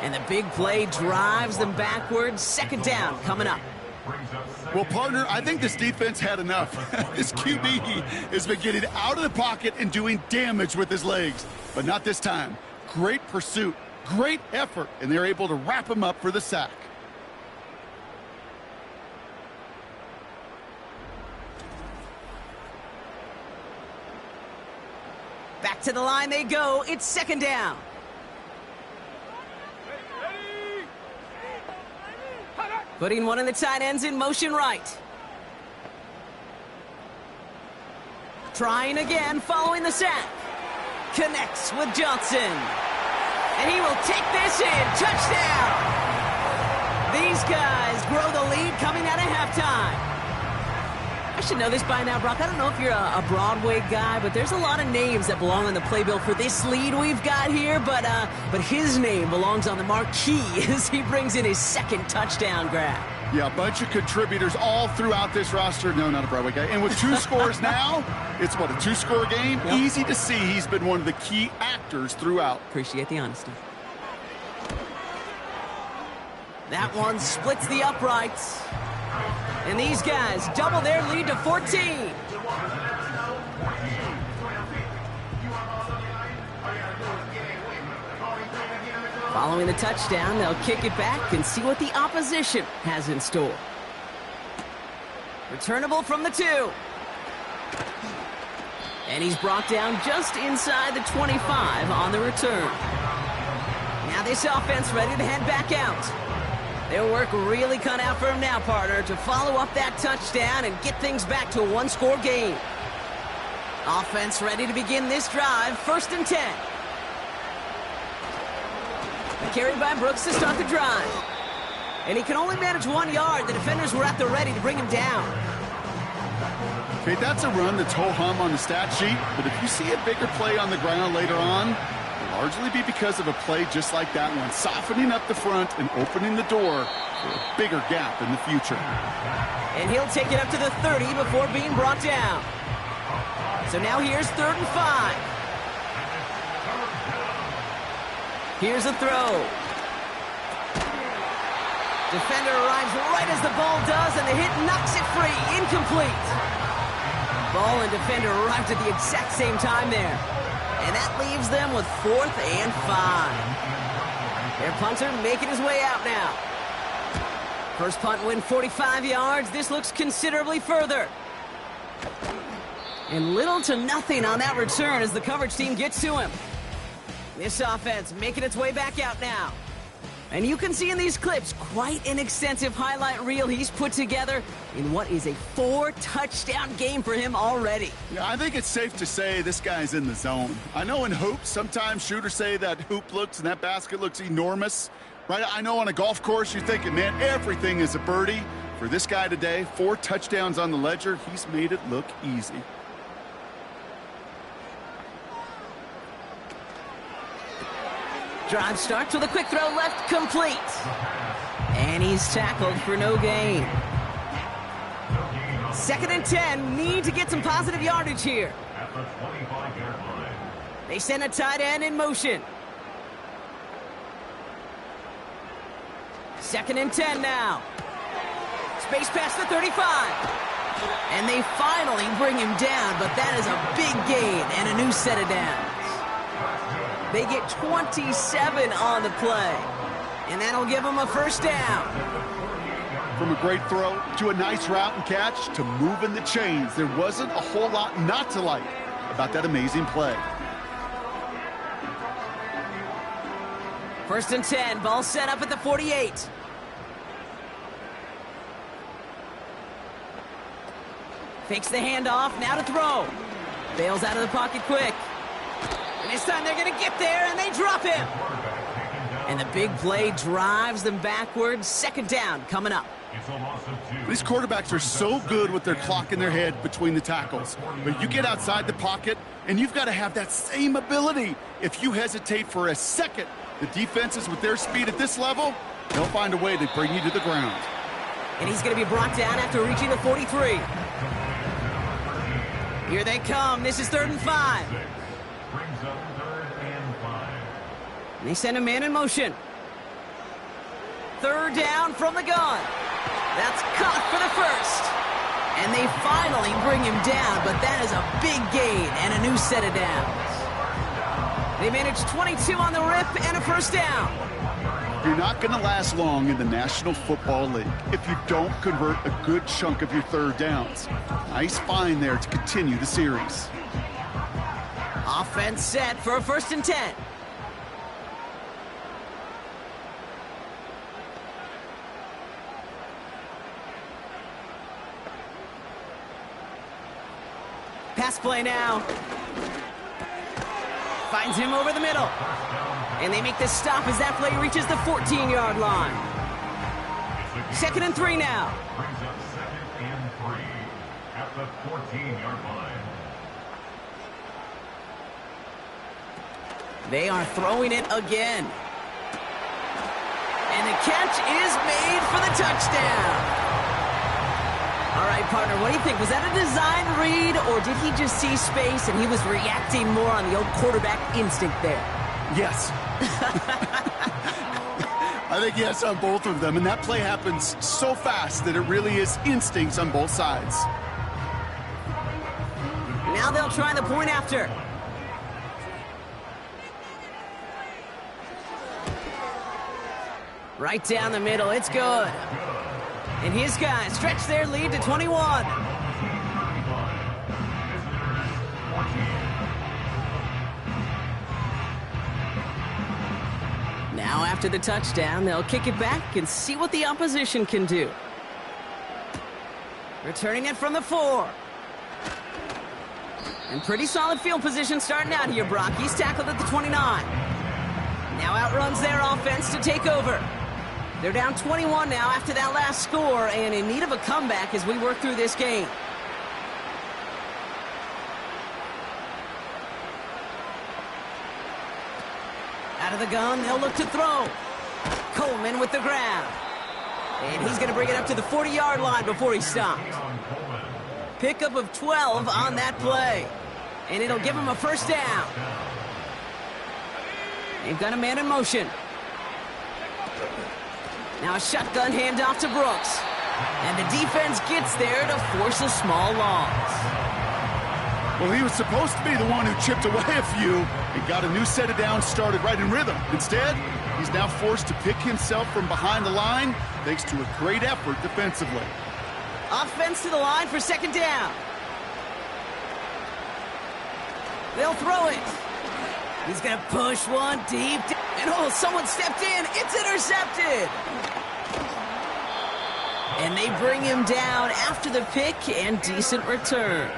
[SPEAKER 1] And the big play drives them backwards. 2nd down coming up.
[SPEAKER 2] Well, partner, I think this defense had enough. This QB has been getting out of the pocket and doing damage with his legs. But not this time. Great pursuit, great effort, and they're able to wrap him up for the sack.
[SPEAKER 1] Back to the line they go. It's 2nd down. Putting one of the tight ends in motion right. Trying again following the sack. Connects with Johnson. And he will take this in. Touchdown! These guys grow the lead coming out of halftime. I should know this by now, Brock. I don't know if you're a Broadway guy, but there's a lot of names that belong on the playbill for this lead we've got here, but his name belongs on the marquee as he brings in his 2nd touchdown grab.
[SPEAKER 2] Yeah, a bunch of contributors all throughout this roster. No, not a Broadway guy. And with 2 scores now, it's what, a 2-score game? Yep. Easy to see he's been one of the key actors throughout.
[SPEAKER 1] Appreciate the honesty. That one splits the uprights. And these guys double their lead to 14. Following the touchdown, they'll kick it back and see what the opposition has in store. Returnable from the 2. And he's brought down just inside the 25 on the return. Now this offense ready to head back out. Their work really cut out for him now, partner, to follow up that touchdown and get things back to a 1-score game. Offense ready to begin this drive. 1st and 10. Carried by Brooks to start the drive. And he can only manage 1 yard. The defenders were at the ready to bring him down.
[SPEAKER 2] Okay, that's a run that's ho-hum on the stat sheet, but if you see a bigger play on the ground later on, largely be because of a play just like that one, softening up the front and opening the door for a bigger gap in the future.
[SPEAKER 1] And he'll take it up to the 30 before being brought down. So now here's 3rd and 5. Here's a throw. Defender arrives right as the ball does, and the hit knocks it free. Incomplete. Ball and defender arrived at the exact same time there. And that leaves them with 4th and 5. Their punter making his way out now. First punt win 45 yards. This looks considerably further. And little to nothing on that return as the coverage team gets to him. This offense making its way back out now. And you can see in these clips quite an extensive highlight reel he's put together in what is a 4-touchdown game for him already.
[SPEAKER 2] Yeah, I think it's safe to say this guy's in the zone. I know in hoops, sometimes shooters say that hoop looks and that basket looks enormous. Right? I know on a golf course you're thinking, man, everything is a birdie. For this guy today, 4 touchdowns on the ledger, he's made it look easy.
[SPEAKER 1] Drive starts with a quick throw left, complete. And he's tackled for no gain. 2nd and 10, need to get some positive yardage here.
[SPEAKER 3] At the 25-yard line.
[SPEAKER 1] They send a tight end in motion. 2nd and 10 now. Space past the 35. And they finally bring him down, but that is a big gain and a new set of downs. They get 27 on the play, and that'll give them a 1st down.
[SPEAKER 2] From a great throw to a nice route and catch to moving the chains, there wasn't a whole lot not to like about that amazing play.
[SPEAKER 1] 1st and 10, ball set up at the 48. Fakes the handoff, now to throw. Bails out of the pocket quick. And this time they're going to get there, and they drop him. And the big play drives them backwards. 2nd down coming up.
[SPEAKER 2] These quarterbacks are so good with their clock in their head between the tackles. But you get outside the pocket, and you've got to have that same ability. If you hesitate for a second, the defenses with their speed at this level, they'll find a way to bring you to the ground.
[SPEAKER 1] And he's going to be brought down after reaching the 43. Here they come. This is 3rd and 5.
[SPEAKER 3] Brings up 3rd and 5.
[SPEAKER 1] And they send a man in motion. 3rd down from the gun. That's caught for the 1st. And they finally bring him down, but that is a big gain and a new set of downs. They managed 22 on the rip and a 1st down.
[SPEAKER 2] You're not going to last long in the National Football League if you don't convert a good chunk of your 3rd downs. Nice find there to continue the series.
[SPEAKER 1] Offense set for a 1st and 10. Pass play now. Finds him over the middle. And they make the stop as that play reaches the 14-yard line. 2nd and 3 now.
[SPEAKER 3] Brings up 2nd and 3 at the 14-yard line.
[SPEAKER 1] They are throwing it again. And the catch is made for the touchdown. All right, partner, what do you think? Was that a design read, or did he just see space and he was reacting more on the old quarterback instinct there?
[SPEAKER 2] Yes. I think yes on both of them, and that play happens so fast that it really is instincts on both sides.
[SPEAKER 1] Now they'll try the point after. Right down the middle, it's good. And his guys stretch their lead to 21. Now after the touchdown, they'll kick it back and see what the opposition can do. Returning it from the 4. And pretty solid field position starting out here, Brock. He's tackled at the 29. Now outruns their offense to take over. They're down 21 now after that last score and in need of a comeback as we work through this game. Out of the gun, they'll look to throw. Coleman with the grab. And he's going to bring it up to the 40-yard line before he stopped. Pickup of 12 on that play. And it'll give him a first down. They've got a man in motion. Now a shotgun handoff to Brooks. And the defense gets there to force a small loss.
[SPEAKER 2] Well, he was supposed to be the one who chipped away a few and got a new set of downs started right in rhythm. Instead, he's now forced to pick himself from behind the line thanks to a great effort defensively.
[SPEAKER 1] Offense to the line for second down. They'll throw it. He's going to push one deep. And oh, someone stepped in. It's intercepted. And they bring him down after the pick and decent return.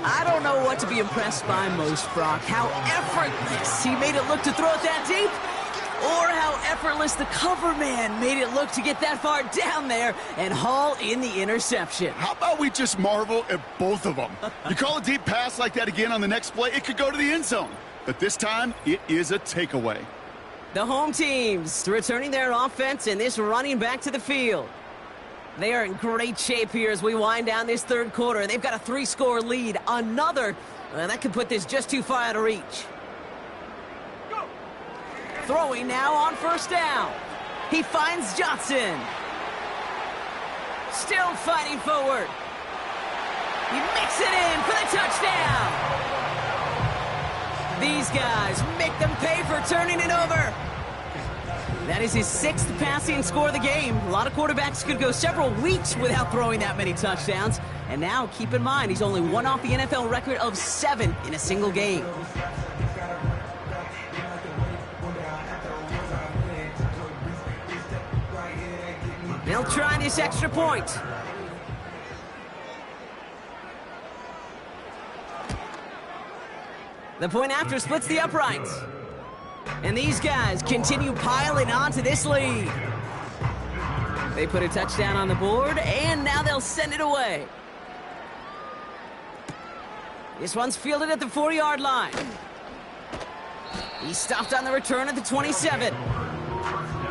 [SPEAKER 1] I don't know what to be impressed by most, Brock. How effortless he made it look to throw it that deep, or how effortless the cover man made it look to get that far down there and haul in the interception.
[SPEAKER 2] How about we just marvel at both of them? You call a deep pass like that again on the next play, it could go to the end zone. But this time, it is a takeaway.
[SPEAKER 1] The home teams returning their offense and this running back to the field. They are in great shape here as we wind down this third quarter. They've got a 3-score lead. Another, that could put this just too far out of reach. Throwing now on first down. He finds Johnson. Still fighting forward. He makes it in for the touchdown. These guys make them pay for turning it over. That is his 6th passing score of the game. A lot of quarterbacks could go several weeks without throwing that many touchdowns. And now, keep in mind, he's only one off the NFL record of 7 in a single game. They'll try this extra point. The point after splits the uprights. And these guys continue piling onto this lead. They put a touchdown on the board, and now they'll send it away. This one's fielded at the 40-yard line. He's stopped on the return at the 27.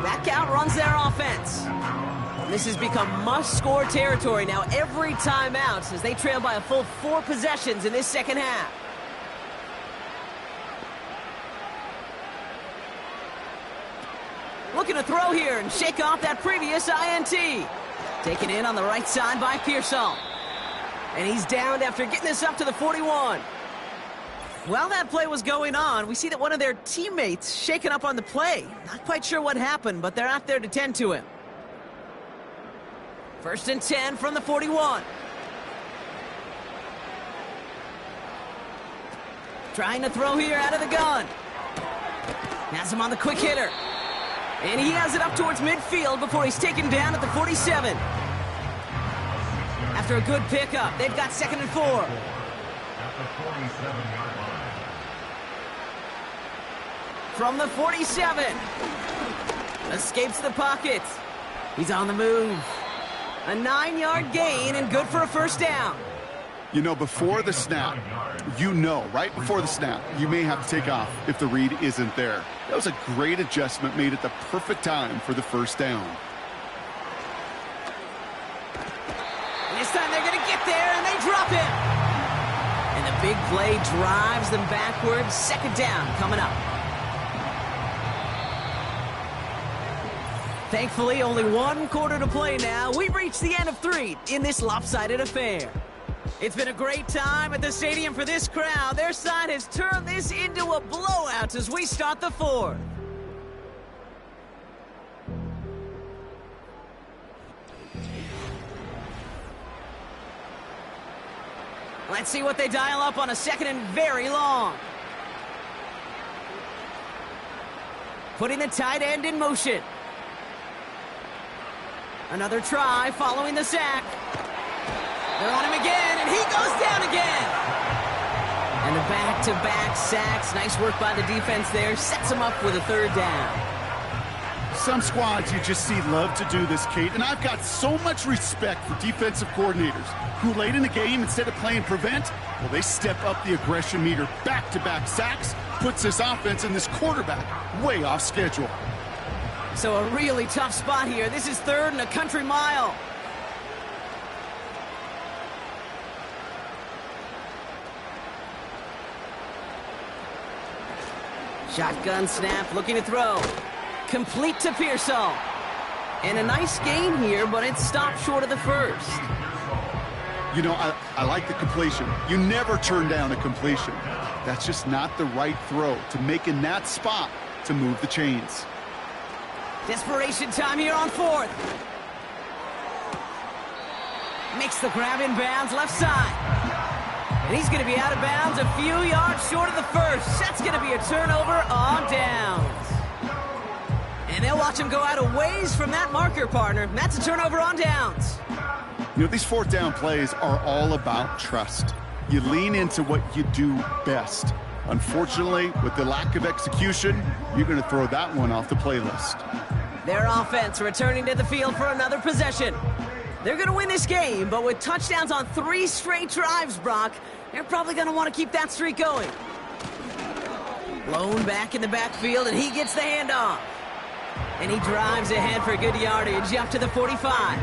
[SPEAKER 1] That outruns their offense. This has become must-score territory now every time out as they trail by a full 4 possessions in this second half. Looking to throw here and shake off that previous INT. Taken in on the right side by Pearsall. And he's downed after getting this up to the 41. While that play was going on, we see that one of their teammates shaken up on the play. Not quite sure what happened, but they're out there to tend to him. 1st and 10 from the 41. Trying to throw here out of the gun. Has him on the quick hitter. And he has it up towards midfield before he's taken down at the 47. After a good pickup, they've got 2nd and 4.
[SPEAKER 3] At the 47-yard line.
[SPEAKER 1] From the 47. Escapes the pocket. He's on the move. A 9-yard gain and good for a first down.
[SPEAKER 2] You know, before the snap, right before the snap, you may have to take off if the read isn't there. That was a great adjustment made at the perfect time for the first down.
[SPEAKER 1] And this time they're going to get there, and they drop him. And the big play drives them backwards. 2nd down coming up. Thankfully, only 1 quarter to play now. We've reached the end of 3 in this lopsided affair. It's been a great time at the stadium for this crowd. Their side has turned this into a blowout as we start the 4th. Let's see what they dial up on a 2nd and very long. Putting the tight end in motion. Another try following the sack. They're on him again, and he goes down again. And the back-to-back sacks. Nice work by the defense there. Sets him up with a 3rd down.
[SPEAKER 2] Some squads you just see love to do this, Kate, and I've got so much respect for defensive coordinators who late in the game, instead of playing prevent, well, they step up the aggression meter. Back-to-back sacks, puts this offense and this quarterback way off schedule.
[SPEAKER 1] So a really tough spot here. This is 3rd and a country mile. Shotgun snap, looking to throw. Complete to Pearsall. And a nice gain here, but it stopped short of the first.
[SPEAKER 2] You know, I like the completion. You never turn down a completion. That's just not the right throw to make in that spot to move the chains.
[SPEAKER 1] Desperation time here on 4th. Makes the grab in bounds, left side. And he's going to be out of bounds a few yards short of the first. That's going to be a turnover on downs. And they'll watch him go out a ways from that marker, partner. That's a turnover on downs.
[SPEAKER 2] You know, these 4th down plays are all about trust. You lean into what you do best. Unfortunately, with the lack of execution, you're going to throw that one off the playlist.
[SPEAKER 1] Their offense returning to the field for another possession. They're going to win this game, but with touchdowns on 3 straight drives, Brock, they're probably going to want to keep that streak going. Blown back in the backfield, and he gets the handoff. And he drives ahead for good yardage up to the 45.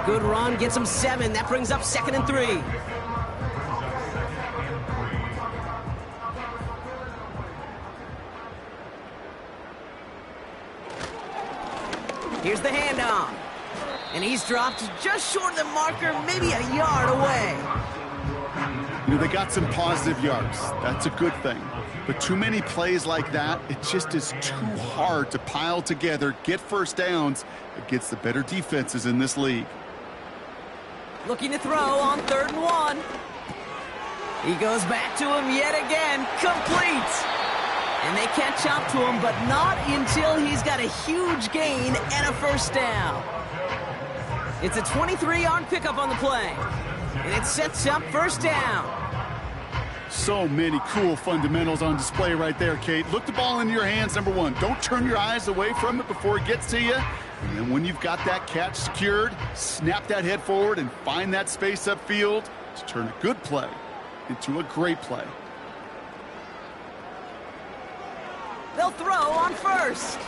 [SPEAKER 1] Good run, gets him 7. That brings up 2nd and 3. Here's the handoff. And he's dropped just short of the marker, maybe a yard away.
[SPEAKER 2] You know, they got some positive yards. That's a good thing. But too many plays like that, it just is too hard to pile together, get first downs against the better defenses in this league.
[SPEAKER 1] Looking to throw on 3rd and 1. He goes back to him yet again. Complete. And they catch up to him, but not until he's got a huge gain and a first down. It's a 23-yard pickup on the play. And it sets up first down.
[SPEAKER 2] So many cool fundamentals on display right there, Kate. Look the ball into your hands, number 1. Don't turn your eyes away from it before it gets to you. And then when you've got that catch secured, snap that head forward and find that space upfield to turn a good play into a great play.
[SPEAKER 1] They'll throw on 1st.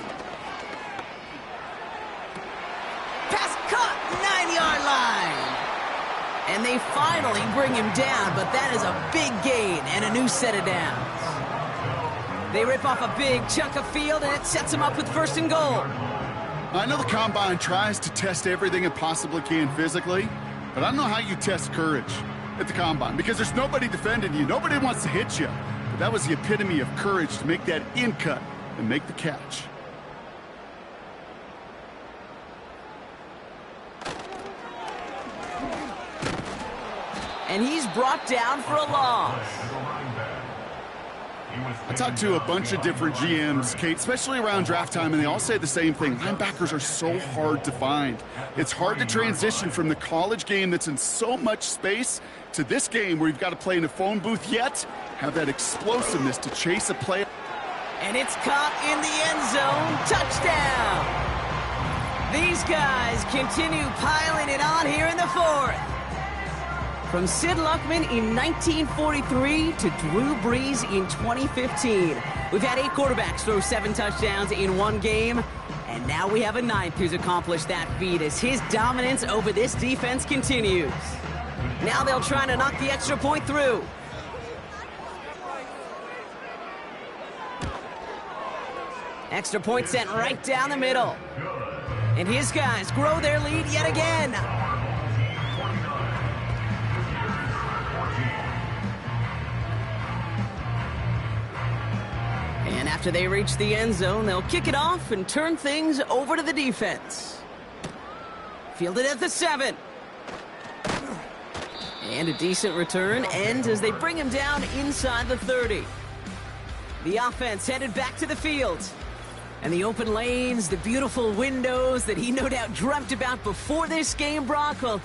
[SPEAKER 1] Pass caught, 9-yard line. And they finally bring him down, but that is a big gain and a new set of downs. They rip off a big chunk of field, and it sets him up with 1st and goal.
[SPEAKER 2] I know the Combine tries to test everything it possibly can physically, but I don't know how you test courage at the Combine, because there's nobody defending you. Nobody wants to hit you. But that was the epitome of courage to make that in cut and make the catch.
[SPEAKER 1] And he's brought down for a loss.
[SPEAKER 2] I talked to a bunch of different GMs, Kate, especially around draft time, and they all say the same thing. Linebackers are so hard to find. It's hard to transition from the college game that's in so much space to this game where you've got to play in a phone booth, yet have that explosiveness to chase a play.
[SPEAKER 1] And it's caught in the end zone. Touchdown! These guys continue piling it on here in the 4th. From Sid Luckman in 1943 to Drew Brees in 2015. We've had 8 quarterbacks throw 7 touchdowns in one game. And now we have a 9th who's accomplished that feat as his dominance over this defense continues. Now they'll try to knock the extra point through. Extra point sent right down the middle. And his guys grow their lead yet again. And after they reach the end zone, they'll kick it off and turn things over to the defense. Fielded at the 7. And a decent return ends as they bring him down inside the 30. The offense headed back to the field. And the open lanes, the beautiful windows that he no doubt dreamt about before this game, Brock, well,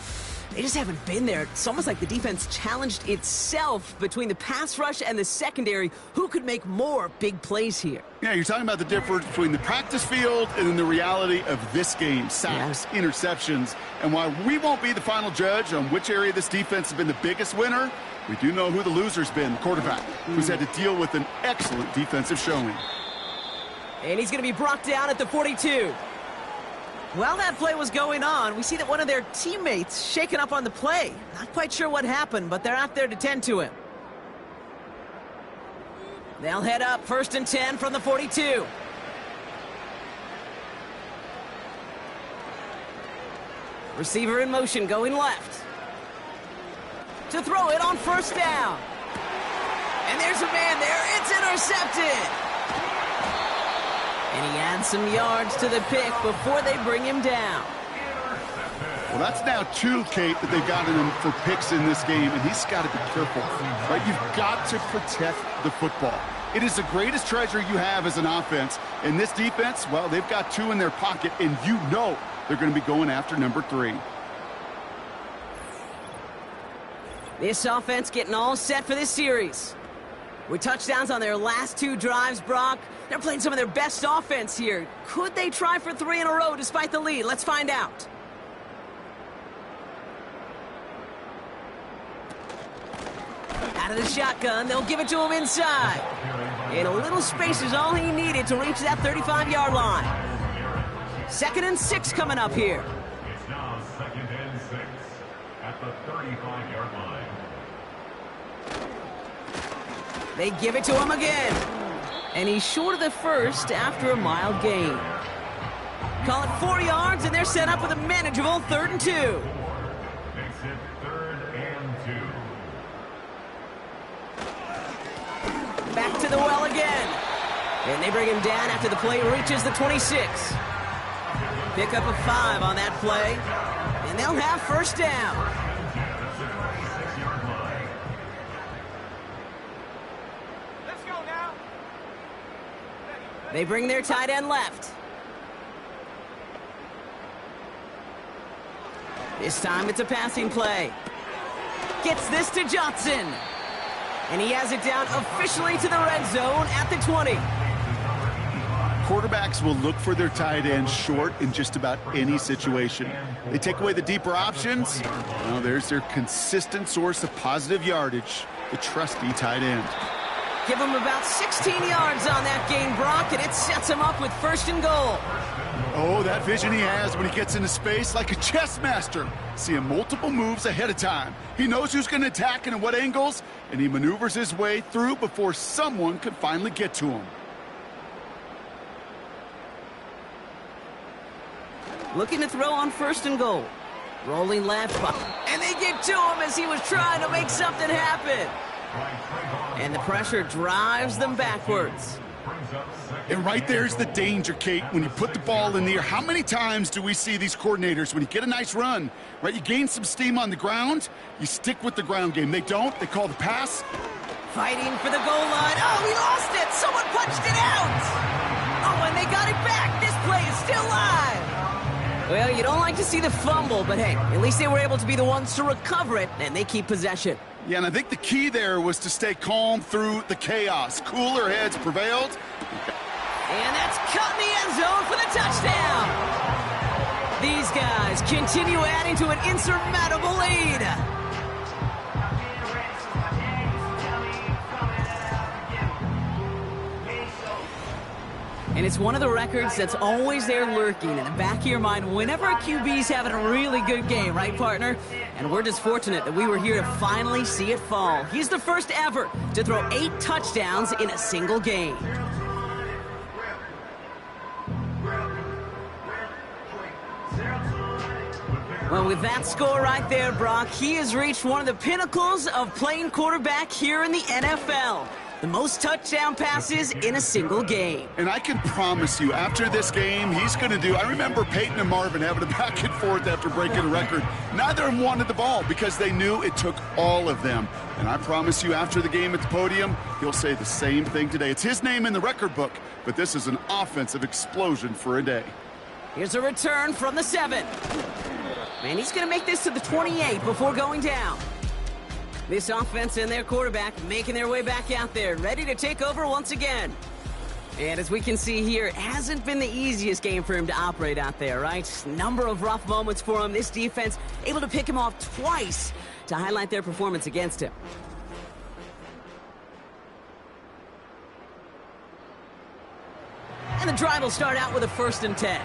[SPEAKER 1] They just haven't been there. It's almost like the defense challenged itself between the pass rush and the secondary. Who could make more big plays here?
[SPEAKER 2] Yeah, you're talking about the difference between the practice field and then the reality of this game. Sacks, interceptions. And while we won't be the final judge on which area this defense has been the biggest winner, we do know who the loser's been, the quarterback, who's had to deal with an excellent defensive showing.
[SPEAKER 1] And he's going to be brought down at the 42. While that play was going on, we see that one of their teammates shaken up on the play. Not quite sure what happened, but they're out there to tend to him. They'll head up 1st and 10 from the 42. Receiver in motion going left. To throw it on 1st down. And there's a man there. It's intercepted. And he adds some yards to the pick before they bring him down.
[SPEAKER 2] Well, that's now 2, Kate, that they've gotten him for picks in this game, and he's got to be careful. Right? You've got to protect the football. It is the greatest treasure you have as an offense. And this defense, well, they've got 2 in their pocket, and you know they're going to be going after number 3.
[SPEAKER 1] This offense getting all set for this series. With touchdowns on their last 2 drives, Brock, they're playing some of their best offense here. Could they try for 3 in a row despite the lead? Let's find out. Out of the shotgun, they'll give it to him inside. And a little space is all he needed to reach that 35-yard line. 2nd and 6 coming up here.
[SPEAKER 3] It's now 2nd and 6 at the 35-yard line.
[SPEAKER 1] They give it to him again. And he's short of the first after a mild gain. Call it 4 yards, and they're set up with a manageable 3rd and 2.
[SPEAKER 3] Makes it 3rd and 2.
[SPEAKER 1] Back to the well again. And they bring him down after the play reaches the 26. Pick up a 5 on that play. And they'll have 1st down. They bring their tight end left. This time it's a passing play. Gets this to Johnson. And he has it down officially to the red zone at the 20.
[SPEAKER 2] Quarterbacks will look for their tight end short in just about any situation. They take away the deeper options. Well, there's their consistent source of positive yardage, the trusty tight end.
[SPEAKER 1] Give him about 16 yards on that gain, Brock, and it sets him up with 1st and goal.
[SPEAKER 2] Oh, that vision he has when he gets into space, like a chess master. Seeing multiple moves ahead of time. He knows who's going to attack and at what angles, and he maneuvers his way through before someone can finally get to him.
[SPEAKER 1] Looking to throw on 1st and goal. Rolling left, and they get to him as he was trying to make something happen. And the pressure drives them backwards.
[SPEAKER 2] And right there's the danger, Kate, when you put the ball in the air. How many times do we see these coordinators, when you get a nice run, right, you gain some steam on the ground, you stick with the ground game. They don't. They call the pass.
[SPEAKER 1] Fighting for the goal line. Oh, he lost it. Someone punched it out. Oh, and they got it back. This play is still live. Well, you don't like to see the fumble, but hey, at least they were able to be the ones to recover it, and they keep possession.
[SPEAKER 2] Yeah, and I think the key there was to stay calm through the chaos. Cooler heads prevailed.
[SPEAKER 1] And that's caught in the end zone for the touchdown. These guys continue adding to an insurmountable lead. And it's one of the records that's always there lurking in the back of your mind whenever a QB's having a really good game, right, partner? And we're just fortunate that we were here to finally see it fall. He's the first ever to throw 8 touchdowns in a single game. Well, with that score right there, Brock, he has reached one of the pinnacles of playing quarterback here in the NFL. The most touchdown passes in a single game.
[SPEAKER 2] And I can promise you, after this game, he's going to do... I remember Peyton and Marvin having a back and forth after breaking a record. Neither of them wanted the ball because they knew it took all of them. And I promise you, after the game at the podium, he'll say the same thing today. It's his name in the record book, but this is an offensive explosion for a day.
[SPEAKER 1] Here's a return from the 7. And he's going to make this to the 28 before going down. This offense and their quarterback making their way back out there, ready to take over once again. And as we can see here, it hasn't been the easiest game for him to operate out there, right? Number of rough moments for him. This defense able to pick him off twice to highlight their performance against him. And the drive will start out with a 1st and 10.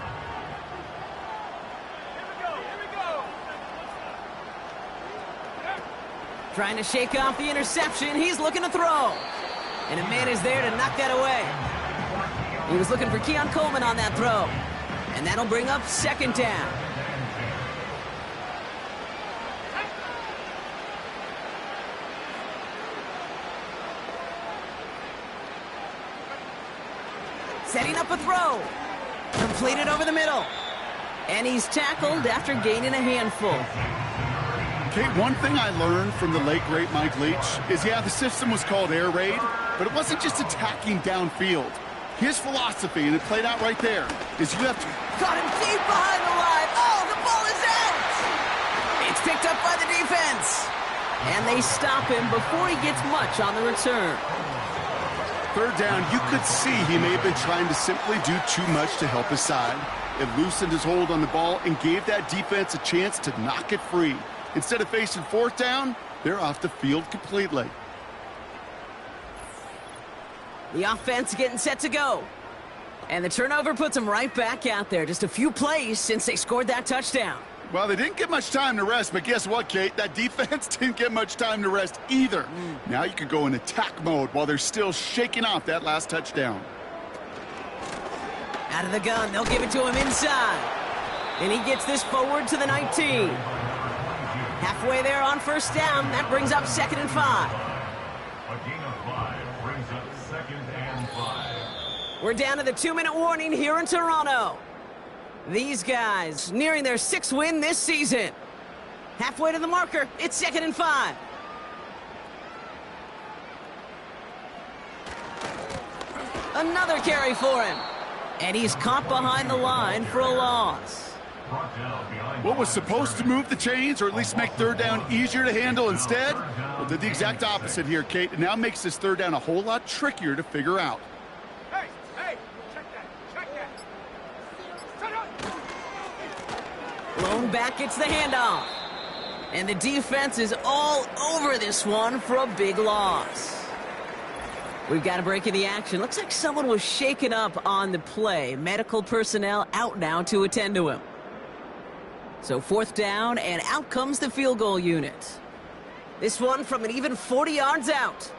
[SPEAKER 1] Trying to shake off the interception. He's looking to throw. And a man is there to knock that away. He was looking for Keon Coleman on that throw. And that'll bring up 2nd down. Setting up a throw. Completed over the middle. And he's tackled after gaining a handful.
[SPEAKER 2] Okay, one thing I learned from the late, great Mike Leach is, yeah, the system was called air raid, but it wasn't just attacking downfield. His philosophy, and it played out right there, is you have to...
[SPEAKER 1] Caught him deep behind the line. Oh, the ball is out! It's picked up by the defense. And they stop him before he gets much on the return.
[SPEAKER 2] 3rd down, you could see he may have been trying to simply do too much to help his side. It loosened his hold on the ball and gave that defense a chance to knock it free. Instead of facing 4th down, they're off the field completely.
[SPEAKER 1] The offense getting set to go. And the turnover puts them right back out there. Just a few plays since they scored that touchdown.
[SPEAKER 2] Well, they didn't get much time to rest, but guess what, Kate? That defense didn't get much time to rest either. Now you can go in attack mode while they're still shaking off that last touchdown.
[SPEAKER 1] Out of the gun, they'll give it to him inside. And he gets this forward to the 19. Halfway there on 1st down. That brings up 2nd and 5.
[SPEAKER 3] A gain of 5 brings up 2nd and 5.
[SPEAKER 1] We're down to the 2-minute warning here in Toronto. These guys nearing their 6th win this season. Halfway to the marker. It's 2nd and 5. Another carry for him. And he's caught behind the line for a loss.
[SPEAKER 2] What was supposed to move the chains, or at least make 3rd down easier to handle instead? Well, did the exact opposite here, Kate. It now makes this 3rd down a whole lot trickier to figure out.
[SPEAKER 5] Hey, check that.
[SPEAKER 1] Lone back gets the handoff. And the defense is all over this one for a big loss. We've got a break in the action. Looks like someone was shaken up on the play. Medical personnel out now to attend to him. So 4th down, and out comes the field goal unit. This one from an even 40 yards out.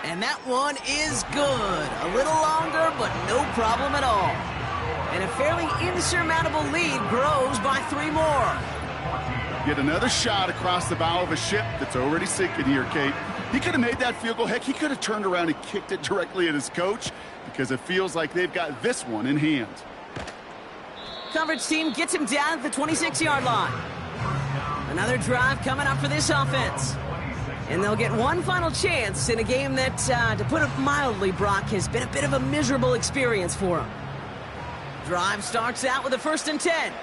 [SPEAKER 1] And that one is good. A little longer, but no problem at all. And a fairly insurmountable lead grows by 3 more.
[SPEAKER 2] Yet another shot across the bow of a ship that's already sinking here, Kate. He could have made that field goal. Heck, he could have turned around and kicked it directly at his coach, because it feels like they've got this one in hand.
[SPEAKER 1] Coverage team gets him down at the 26-yard line. Another drive coming up for this offense. And they'll get one final chance in a game that, to put it mildly, Brock, has been a bit of a miserable experience for them. Drive starts out with a 1st and 10.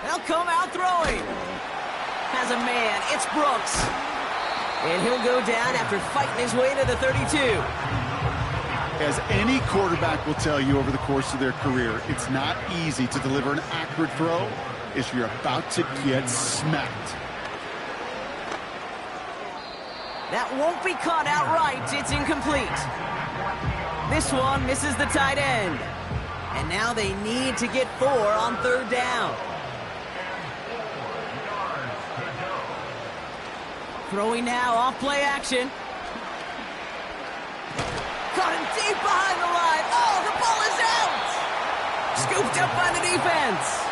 [SPEAKER 1] They'll come out throwing. Has a man. It's Brooks. And he'll go down after fighting his way to the 32.
[SPEAKER 2] As any quarterback will tell you over the course of their career, it's not easy to deliver an accurate throw if you're about to get smacked.
[SPEAKER 1] That won't be caught outright. It's incomplete. This one misses the tight end. And now they need to get 4 on 3rd down. Throwing now off play action. Caught him deep behind the line. Oh, the ball is out! Scooped up by the defense.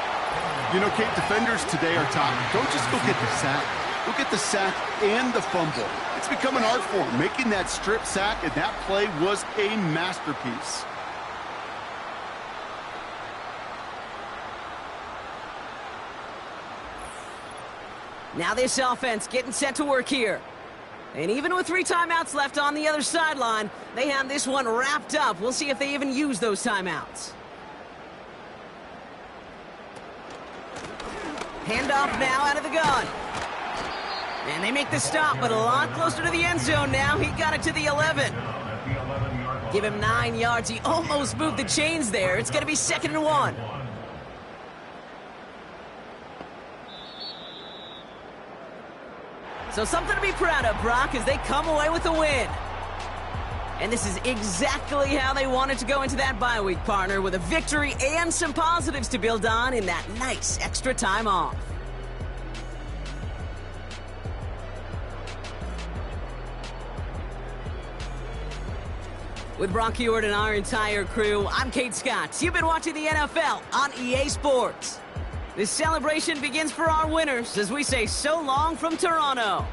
[SPEAKER 2] You know, Kate, defenders today are top. Don't just go get the sack. Go get the sack and the fumble. It's become an art form, making that strip sack, and that play was a masterpiece.
[SPEAKER 1] Now this offense getting set to work here. And even with 3 timeouts left on the other sideline, they have this one wrapped up. We'll see if they even use those timeouts. Handoff now out of the gun. And they make the stop, but a lot closer to the end zone now. He got it to the 11. Give him 9 yards. He almost moved the chains there. It's going to be 2nd and 1. So something to be proud of, Brock, as they come away with a win. And this is exactly how they wanted to go into that bye week, partner, with a victory and some positives to build on in that nice extra time off. With Brock Huard and our entire crew, I'm Kate Scott. You've been watching the NFL on EA Sports. This celebration begins for our winners as we say so long from Toronto.